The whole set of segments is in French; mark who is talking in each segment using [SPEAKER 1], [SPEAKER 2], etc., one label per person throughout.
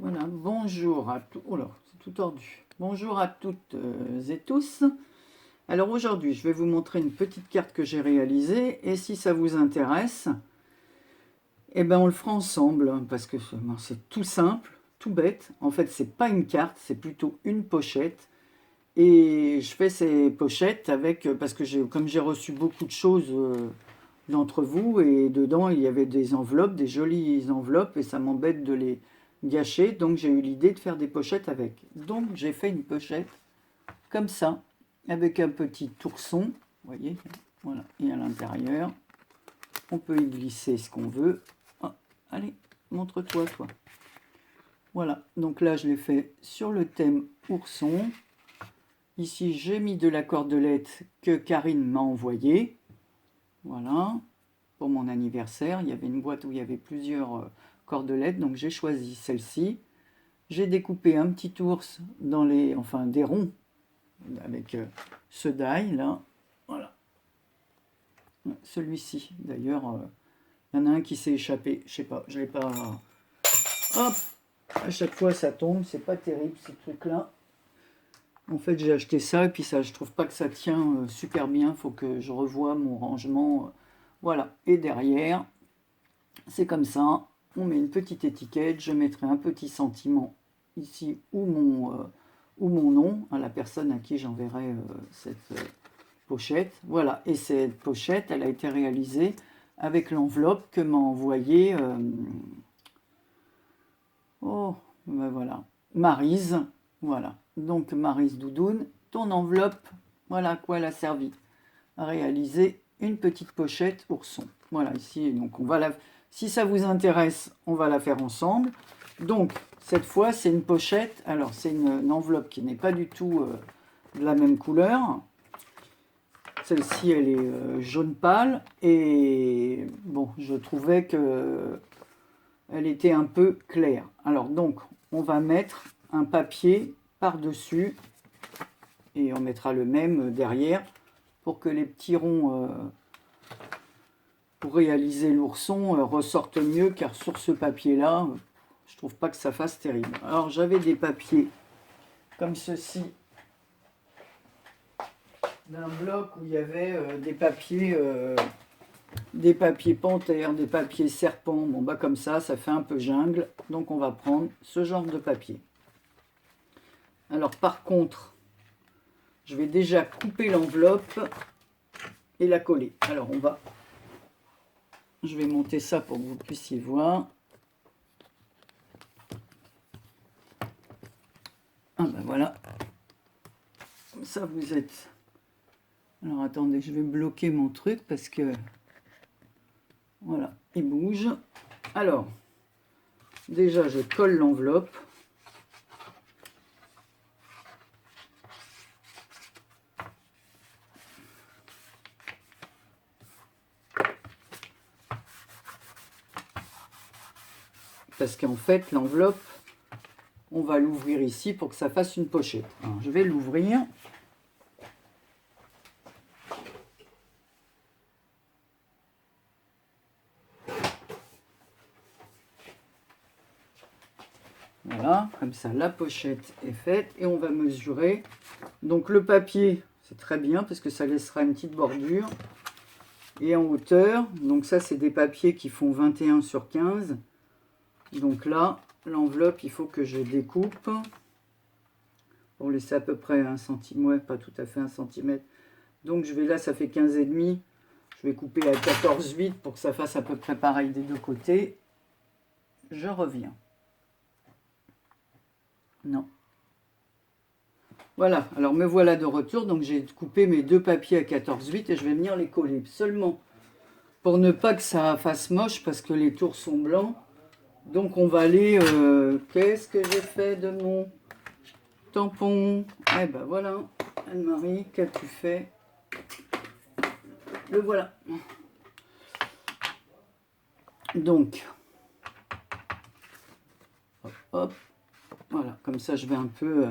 [SPEAKER 1] Voilà, bonjour à tous. Oh là, c'est tout tordu. Bonjour à toutes et tous. Alors aujourd'hui, je vais vous montrer une petite carte que j'ai réalisée. Et si ça vous intéresse, eh ben on le fera ensemble. Parce que c'est tout simple, tout bête. En fait, c'est pas une carte, c'est plutôt une pochette. Et je fais ces pochettes avec, parce que comme j'ai reçu beaucoup de choses d'entre vous, et dedans il y avait des enveloppes, des jolies enveloppes, et ça m'embête de les gâcher, donc j'ai eu l'idée de faire des pochettes avec. Donc j'ai fait une pochette comme ça, avec un petit ourson, vous voyez, voilà, et à l'intérieur, on peut y glisser ce qu'on veut. Oh, allez, montre-toi, toi. Voilà, donc là je l'ai fait sur le thème ourson. Ici, j'ai mis de la cordelette que Karine m'a envoyée. Voilà, pour mon anniversaire. Il y avait une boîte où il y avait plusieurs cordelettes, donc j'ai choisi celle-ci. J'ai découpé un petit ours dans les, enfin des ronds, avec ce die là. Voilà. Celui-ci, d'ailleurs, il y en a un qui s'est échappé. Je sais pas, je l'ai pas. Hop, à chaque fois ça tombe, c'est pas terrible ces trucs-là. En fait, j'ai acheté ça et puis ça, je trouve pas que ça tient super bien. Il faut que je revoie mon rangement. Voilà. Et derrière, c'est comme ça. On met une petite étiquette. Je mettrai un petit sentiment ici ou mon nom à la personne à qui j'enverrai cette pochette. Voilà. Et cette pochette, elle a été réalisée avec l'enveloppe que m'a envoyée. Oh, ben voilà. Maryse. Voilà. Donc, Maryse Doudoune, ton enveloppe, voilà à quoi elle a servi. À réaliser une petite pochette ourson. Voilà, ici, donc on va la... Si ça vous intéresse, on va la faire ensemble. Donc, cette fois, c'est une pochette. Alors, c'est une enveloppe qui n'est pas du tout de la même couleur. Celle-ci, elle est jaune pâle. Et bon, je trouvais que elle était un peu claire. Alors, donc, on va mettre un papier par-dessus et on mettra le même derrière pour que les petits ronds pour réaliser l'ourson ressortent mieux, car sur ce papier-là, je trouve pas que ça fasse terrible. Alors j'avais des papiers comme ceci, d'un bloc où il y avait des papiers panthères, des papiers serpents. Bon bah comme ça fait un peu jungle, donc on va prendre ce genre de papier. Alors par contre, je vais déjà couper l'enveloppe et la coller. Alors je vais monter ça pour que vous puissiez voir. Ah ben voilà. Comme ça vous êtes... Alors attendez, je vais bloquer mon truc parce que... Voilà, il bouge. Alors, déjà je colle l'enveloppe. Parce qu'en fait, l'enveloppe, on va l'ouvrir ici pour que ça fasse une pochette. Alors, je vais l'ouvrir. Voilà, comme ça, la pochette est faite. Et on va mesurer. Donc, le papier, c'est très bien parce que ça laissera une petite bordure. Et en hauteur, donc ça, c'est des papiers qui font 21 sur 15. Donc là, l'enveloppe, il faut que je découpe pour laisser à peu près 1 cm, ouais, pas tout à fait 1 cm. Donc je vais là, ça fait 15,5. Je vais couper à 14,8 pour que ça fasse à peu près pareil des deux côtés. Je reviens. Non. Voilà, alors me voilà de retour. Donc j'ai coupé mes deux papiers à 14,8 et je vais venir les coller. Seulement pour ne pas que ça fasse moche parce que les tours sont blancs. Donc on va aller... qu'est-ce que j'ai fait de mon tampon? Eh ben voilà, Anne-Marie, qu'as-tu fait? Le voilà. Donc, hop, hop, voilà, comme ça je vais un peu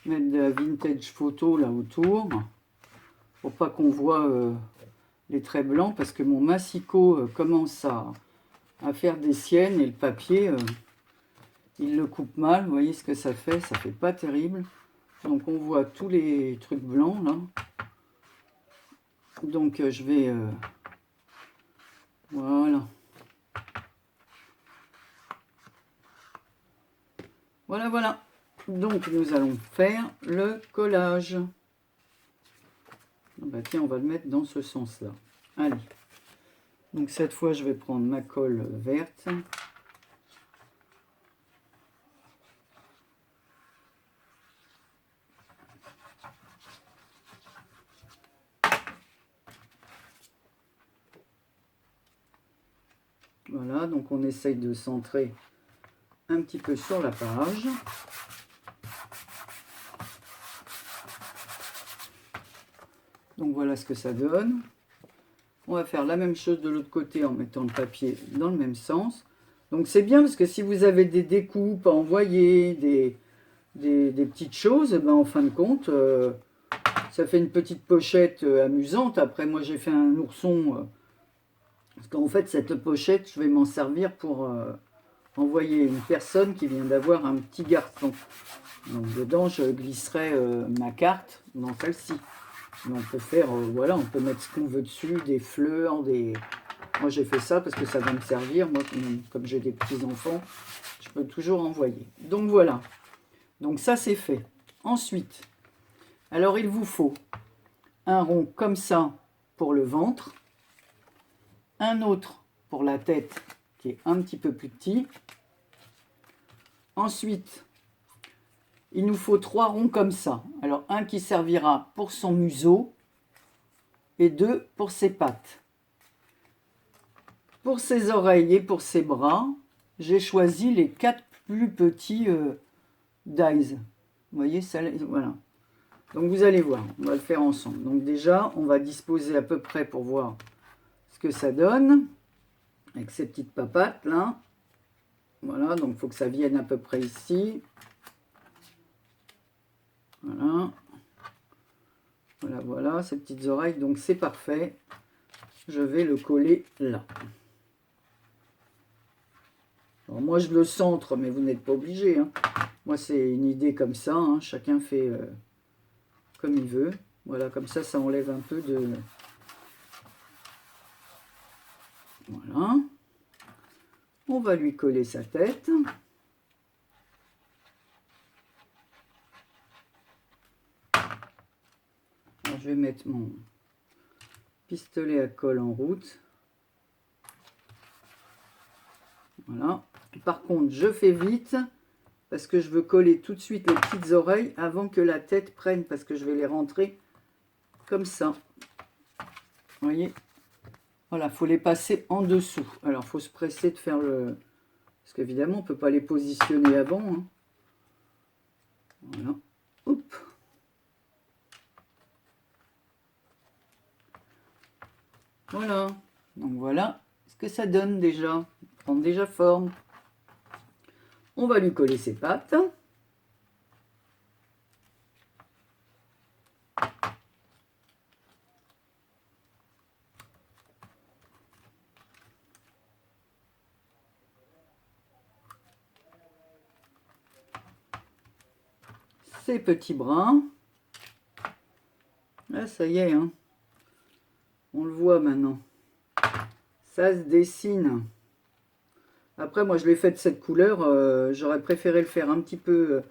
[SPEAKER 1] mettre de la vintage photo là autour, pour pas qu'on voit les traits blancs, parce que mon massicot commence à faire des siennes et le papier il le coupe mal. Vous voyez ce que ça fait pas terrible. Donc on voit tous les trucs blancs là. Donc je vais... voilà. Voilà, voilà. Donc nous allons faire le collage. Bah, tiens, on va le mettre dans ce sens-là. Allez. Donc cette fois, je vais prendre ma colle verte. Voilà, donc on essaye de centrer un petit peu sur la page. Donc voilà ce que ça donne. On va faire la même chose de l'autre côté en mettant le papier dans le même sens. Donc c'est bien parce que si vous avez des découpes à envoyer, des petites choses, ben en fin de compte, ça fait une petite pochette amusante. Après moi j'ai fait un ourson, parce qu'en fait cette pochette je vais m'en servir pour envoyer une personne qui vient d'avoir un petit garçon. Donc dedans je glisserai ma carte dans celle-ci. Mais on peut faire, voilà, on peut mettre ce qu'on veut dessus, des fleurs, des... Moi j'ai fait ça parce que ça va me servir. Moi comme j'ai des petits enfants, je peux toujours envoyer. Donc voilà. Donc ça c'est fait. Ensuite, alors il vous faut un rond comme ça pour le ventre, un autre pour la tête qui est un petit peu plus petit. Ensuite, il nous faut 3 ronds comme ça. Alors un qui servira pour son museau et 2 pour ses pattes. Pour ses oreilles et pour ses bras, j'ai choisi les 4 plus petits dies. Vous voyez, ça, voilà. Donc vous allez voir, on va le faire ensemble. Donc déjà, on va disposer à peu près pour voir ce que ça donne. Avec ces petites papates là. Voilà, donc il faut que ça vienne à peu près ici. Voilà. Voilà, voilà, ces petites oreilles. Donc c'est parfait. Je vais le coller là. Alors moi je le centre, mais vous n'êtes pas obligé. Hein. Moi c'est une idée comme ça. Hein. Chacun fait comme il veut. Voilà, comme ça enlève un peu de... Voilà. On va lui coller sa tête. Alors, je vais mettre mon pistolet à colle en route. Voilà. Par contre, je fais vite parce que je veux coller tout de suite les petites oreilles avant que la tête prenne, parce que je vais les rentrer comme ça. Vous voyez? Voilà, il faut les passer en dessous. Alors, il faut se presser de faire le... Parce qu'évidemment, on ne peut pas les positionner avant. Hein. Voilà. Hop. Voilà. Donc voilà ce que ça donne déjà. Ça prend déjà forme. On va lui coller ses pattes. Ses petits bras. Là, ça y est, hein. On le voit maintenant. Ça se dessine. Après, moi, je l'ai fait de cette couleur. J'aurais préféré le faire un petit peu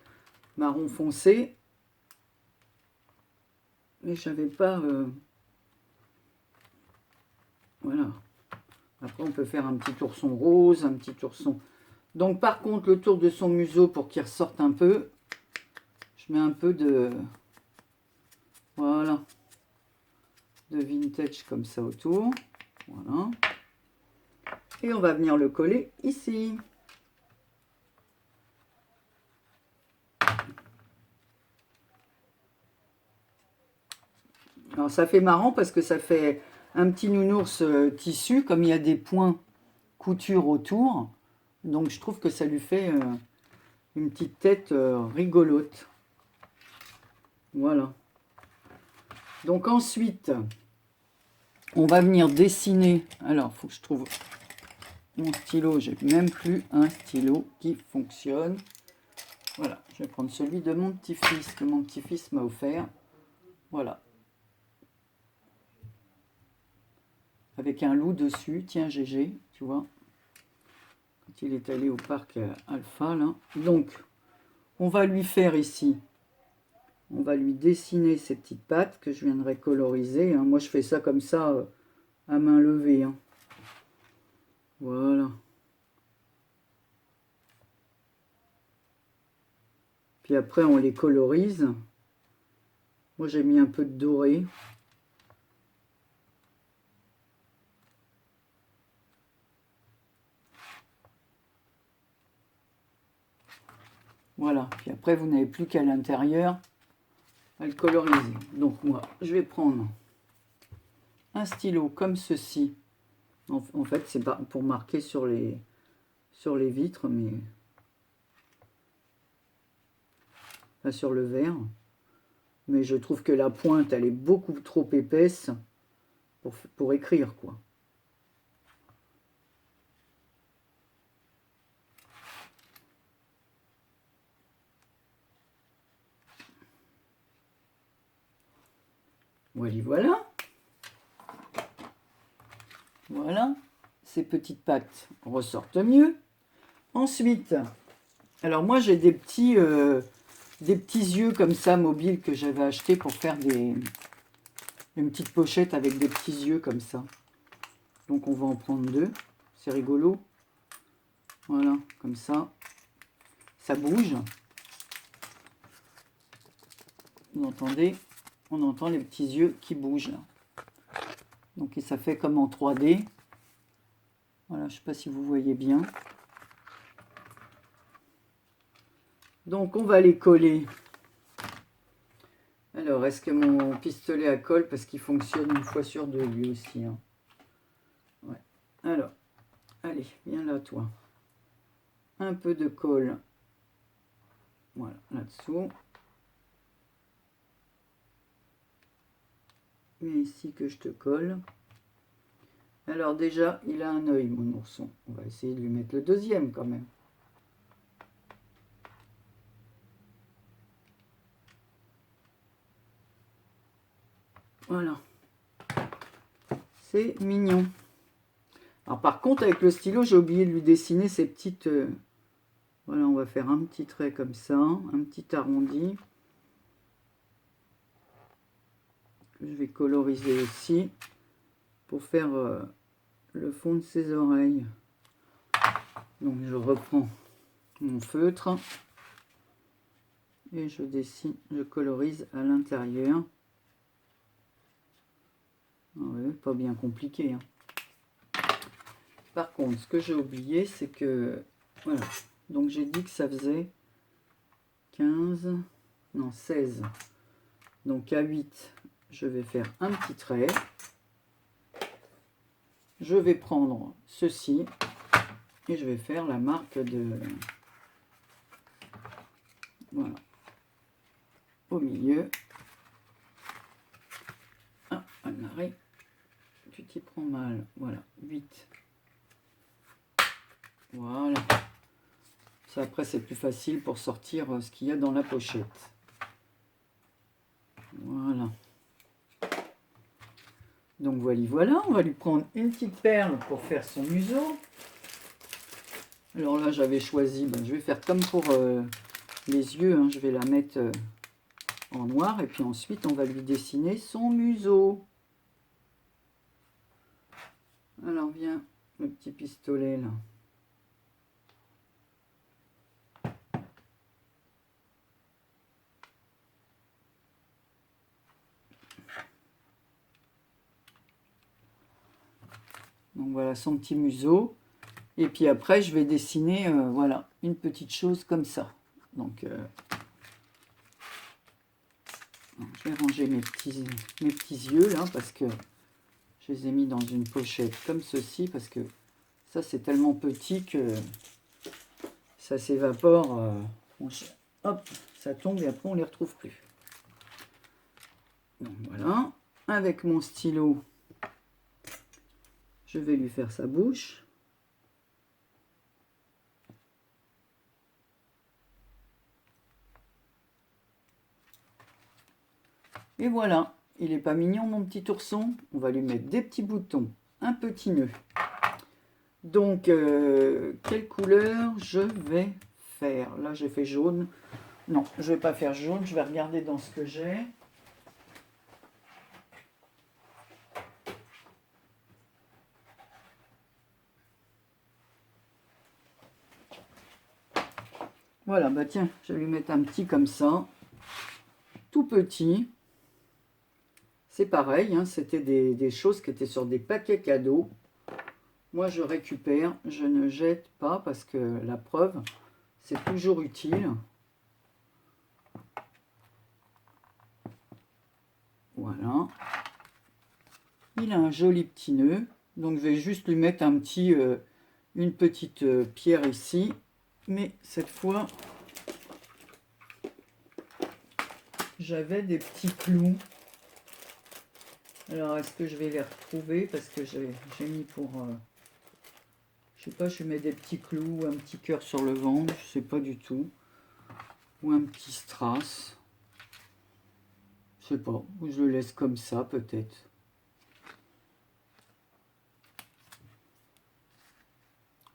[SPEAKER 1] marron foncé. Mais je n'avais pas... Voilà. Après, on peut faire un petit ourson rose, un petit ourson... Donc, par contre, le tour de son museau, pour qu'il ressorte un peu, je mets un peu de... Voilà. De vintage comme ça autour. Voilà. Et on va venir le coller ici. Alors ça fait marrant parce que ça fait un petit nounours tissu, comme il y a des points couture autour. Donc je trouve que ça lui fait une petite tête rigolote. Voilà. Donc ensuite, on va venir dessiner. Alors, il faut que je trouve mon stylo. J'ai même plus un stylo qui fonctionne. Voilà, je vais prendre celui de mon petit-fils, que mon petit-fils m'a offert. Voilà. Avec un loup dessus. Tiens, GG, tu vois. Quand il est allé au parc Alpha, là. Donc, on va lui faire ici. On va lui dessiner ces petites pattes que je viendrai coloriser. Hein. Moi, je fais ça comme ça, à main levée. Hein. Voilà. Puis après, on les colorise. Moi, j'ai mis un peu de doré. Voilà. Puis après, vous n'avez plus qu'à l'intérieur à le coloriser. Donc, moi, je vais prendre un stylo comme ceci. En fait, c'est pas pour marquer sur les vitres, mais pas sur le verre. Mais je trouve que la pointe, elle est beaucoup trop épaisse pour écrire, quoi. Voilà. Voilà. Ces petites pattes ressortent mieux. Ensuite, alors moi j'ai des petits yeux comme ça mobiles que j'avais acheté pour faire une petite pochette avec des petits yeux comme ça. Donc on va en prendre 2. C'est rigolo. Voilà, comme ça. Ça bouge. Vous entendez? On entend les petits yeux qui bougent. Donc et ça fait comme en 3D. Voilà, je ne sais pas si vous voyez bien. Donc on va les coller. Alors, est-ce que mon pistolet à colle, parce qu'il fonctionne une fois sur deux lui aussi. Hein. Ouais. Alors, allez, viens là toi. Un peu de colle. Voilà, là-dessous. Viens ici que je te colle. Alors déjà, il a un œil, mon ourson. On va essayer de lui mettre le deuxième quand même. Voilà. C'est mignon. Alors par contre, avec le stylo, j'ai oublié de lui dessiner ces petites... Voilà, on va faire un petit trait comme ça, un petit arrondi. Que je vais coloriser aussi pour faire le fond de ses oreilles. Donc je reprends mon feutre et je dessine, je colorise à l'intérieur. Ouais, pas bien compliqué. Hein. Par contre, ce que j'ai oublié, c'est que voilà. Donc j'ai dit que ça faisait 15, non 16. Donc à 8, je vais faire un petit trait. Je vais prendre ceci et je vais faire la marque de... Voilà. Au milieu. Ah, Anne-Marie, tu t'y prends mal. Voilà, 8. Voilà. Ça, après, c'est plus facile pour sortir ce qu'il y a dans la pochette. Voilà. Donc voilà, on va lui prendre une petite perle pour faire son museau. Alors là, j'avais choisi, je vais faire comme pour les yeux, hein, je vais la mettre en noir et puis ensuite on va lui dessiner son museau. Alors viens, le petit pistolet là. Donc voilà son petit museau. Et puis après, je vais dessiner voilà, une petite chose comme ça. Donc, je vais ranger mes petits yeux là parce que je les ai mis dans une pochette comme ceci parce que ça c'est tellement petit que ça s'évapore. Hop, ça tombe et après on les retrouve plus. Donc voilà, avec mon stylo, je vais lui faire sa bouche. Et voilà, il n'est pas mignon mon petit ourson. On va lui mettre des petits boutons, un petit nœud. Donc, quelle couleur je vais faire? Là, j'ai fait jaune. Non, je ne vais pas faire jaune. Je vais regarder dans ce que j'ai. Voilà, bah tiens, je vais lui mettre un petit comme ça. Tout petit. C'est pareil, hein, c'était des choses qui étaient sur des paquets cadeaux. Moi, je récupère, je ne jette pas parce que la preuve, c'est toujours utile. Voilà. Il a un joli petit nœud. Donc, je vais juste lui mettre un petit, une petite pierre ici. Mais cette fois, j'avais des petits clous. Alors, est-ce que je vais les retrouver? Parce que j'ai mis pour... je sais pas, je mets des petits clous, un petit cœur sur le ventre, je sais pas du tout. Ou un petit strass. Je sais pas, ou je le laisse comme ça peut-être.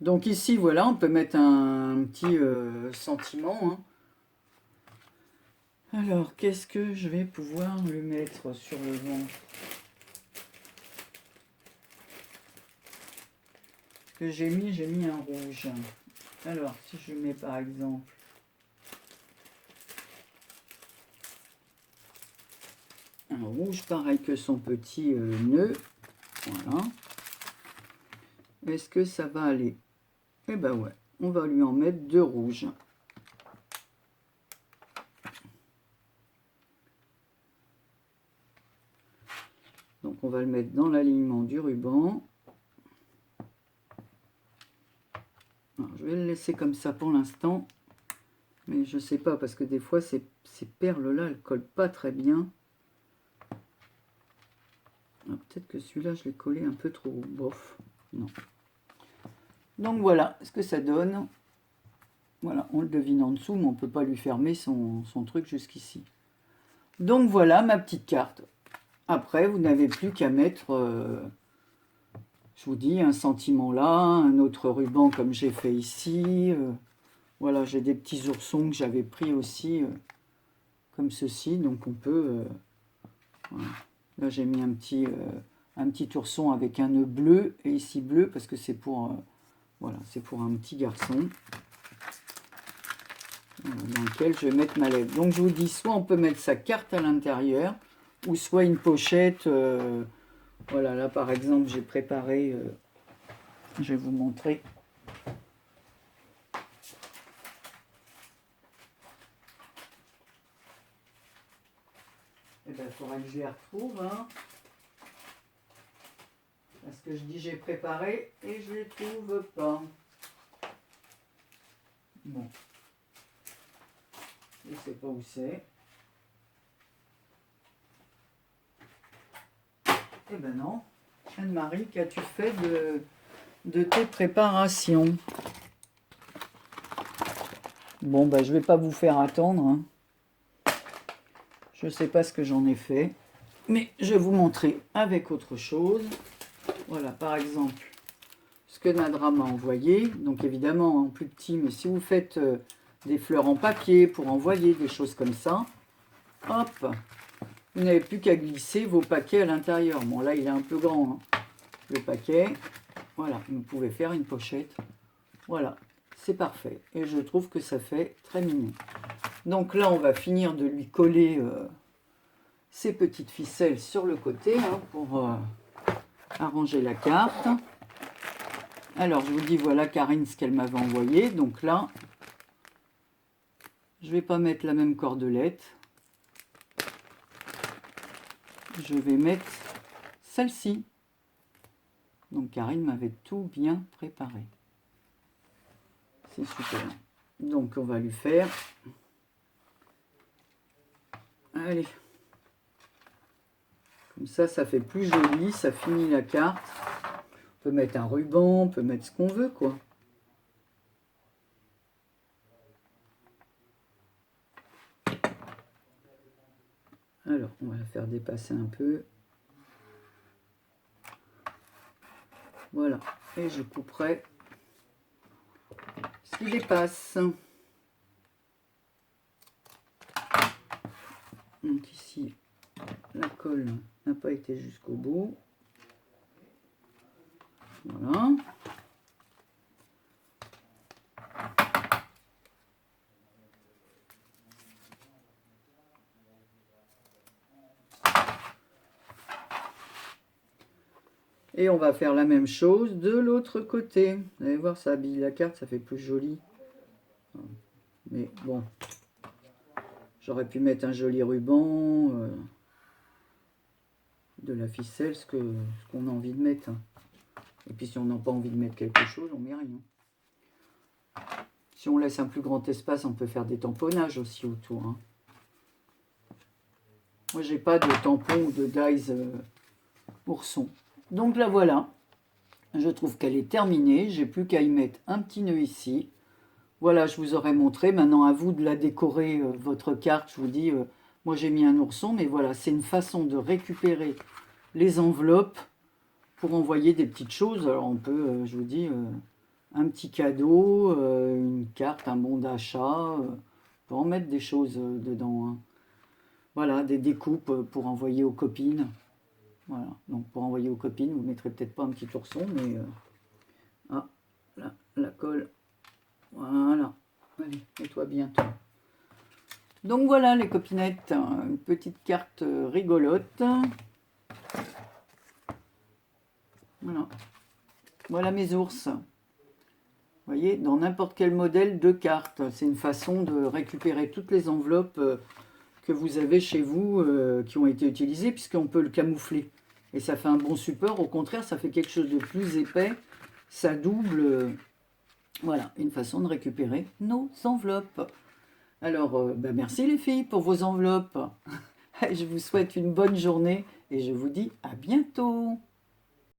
[SPEAKER 1] Donc ici, voilà, on peut mettre un petit sentiment. Hein. Alors, qu'est-ce que je vais pouvoir lui mettre sur le ventre? Que j'ai mis un rouge. Alors, si je mets par exemple un rouge, pareil que son petit nœud, voilà. Est-ce que ça va aller? Eh ben ouais, on va lui en mettre 2 rouges. Donc on va le mettre dans l'alignement du ruban. Alors, je vais le laisser comme ça pour l'instant. Mais je sais pas, parce que des fois ces perles-là, elles collent pas très bien. Peut-être que celui-là, je l'ai collé un peu trop bof. Non. Donc voilà ce que ça donne. Voilà, on le devine en dessous, mais on ne peut pas lui fermer son truc jusqu'ici. Donc voilà ma petite carte. Après, vous n'avez plus qu'à mettre, je vous dis, un sentiment là, un autre ruban comme j'ai fait ici. Voilà, j'ai des petits oursons que j'avais pris aussi, comme ceci. Donc on peut... voilà. Là, j'ai mis un petit ourson avec un nœud bleu, et ici bleu, parce que c'est pour... voilà, c'est pour un petit garçon. Dans lequel je vais mettre ma lèvre. Donc je vous dis, soit on peut mettre sa carte à l'intérieur, ou soit une pochette. Voilà, là par exemple, j'ai préparé, je vais vous montrer. Eh bien, il faudra que je les retrouve. Hein. Parce que je dis j'ai préparé et je les trouve pas. Bon. Je ne sais pas où c'est. Eh ben non. Anne-Marie, qu'as-tu fait de tes préparations? Bon, ben, je ne vais pas vous faire attendre. Hein. Je ne sais pas ce que j'en ai fait. Mais je vais vous montrer avec autre chose. Voilà, par exemple, ce que Nadra m'a envoyé. Donc évidemment, en plus petit, mais si vous faites des fleurs en papier pour envoyer des choses comme ça, hop, vous n'avez plus qu'à glisser vos paquets à l'intérieur. Bon, là, il est un peu grand, hein, le paquet. Voilà, vous pouvez faire une pochette. Voilà, c'est parfait. Et je trouve que ça fait très mignon. Donc là, on va finir de lui coller ces petites ficelles sur le côté hein, pour arranger la carte. Alors, je vous dis, voilà Karine, ce qu'elle m'avait envoyé. Donc là, je ne vais pas mettre la même cordelette. Je vais mettre celle-ci. Donc Karine m'avait tout bien préparé. C'est super. Donc on va lui faire... Allez. Comme ça fait plus joli, ça finit la carte. On peut mettre un ruban, on peut mettre ce qu'on veut, quoi. Alors, on va la faire dépasser un peu. Voilà, et je couperai ce qui dépasse. Donc ici, la colle n'a pas été jusqu'au bout. Voilà. Et on va faire la même chose de l'autre côté. Vous allez voir, ça habille la carte, ça fait plus joli. Mais bon, j'aurais pu mettre un joli ruban, de la ficelle, ce qu'on a envie de mettre. Et puis si on n'a pas envie de mettre quelque chose, on met rien. Si on laisse un plus grand espace, on peut faire des tamponnages aussi autour. Moi, j'ai pas de tampon ou de dies ourson. Donc là, voilà. Je trouve qu'elle est terminée. J'ai plus qu'à y mettre un petit nœud ici. Voilà, je vous aurais montré. Maintenant, à vous de la décorer, votre carte. Je vous dis, moi, j'ai mis un ourson. Mais voilà, c'est une façon de récupérer les enveloppes pour envoyer des petites choses. Alors, on peut, je vous dis, un petit cadeau, une carte, un bon d'achat. On peut en mettre des choses dedans. Voilà, des découpes pour envoyer aux copines. Voilà, donc pour envoyer aux copines, vous ne mettrez peut-être pas un petit ourson, mais... ah, là, la colle. Voilà. Allez, nettoie bien toi. Donc voilà les copinettes, une petite carte rigolote. Voilà. Voilà mes ours. Vous voyez, dans n'importe quel modèle de carte. C'est une façon de récupérer toutes les enveloppes que vous avez chez vous qui ont été utilisées, puisqu'on peut le camoufler. Et ça fait un bon support. Au contraire, ça fait quelque chose de plus épais. Ça double. Voilà, une façon de récupérer nos enveloppes. Alors, merci les filles pour vos enveloppes. Je vous souhaite une bonne journée et je vous dis à bientôt.